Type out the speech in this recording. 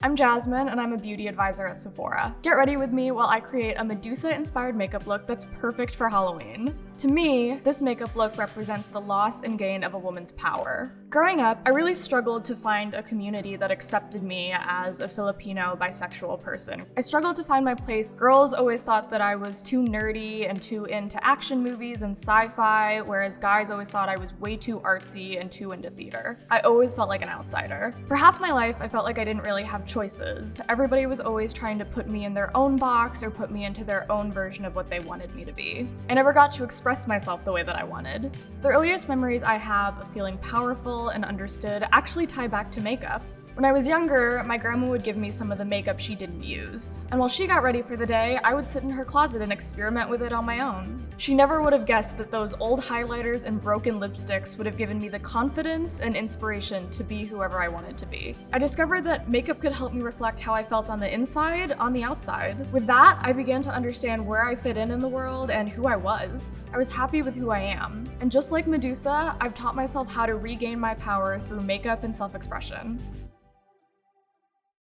I'm Jasmine, and I'm a beauty advisor at Sephora. Get ready with me while I create a Medusa-inspired makeup look that's perfect for Halloween. To me, this makeup look represents the loss and gain of a woman's power. Growing up, I really struggled to find a community that accepted me as a Filipino bisexual person. I struggled to find my place. Girls always thought that I was too nerdy and too into action movies and sci-fi, whereas guys always thought I was way too artsy and too into theater. I always felt like an outsider. For half my life, I felt like I didn't really have choices. Everybody was always trying to put me in their own box or put me into their own version of what they wanted me to be. I never got to express myself the way that I wanted. The earliest memories I have of feeling powerful and understood actually tie back to makeup. When I was younger, my grandma would give me some of the makeup she didn't use. And while she got ready for the day, I would sit in her closet and experiment with it on my own. She never would have guessed that those old highlighters and broken lipsticks would have given me the confidence and inspiration to be whoever I wanted to be. I discovered that makeup could help me reflect how I felt on the inside, on the outside. With that, I began to understand where I fit in the world and who I was. I was happy with who I am. And just like Medusa, I've taught myself how to regain my power through makeup and self-expression.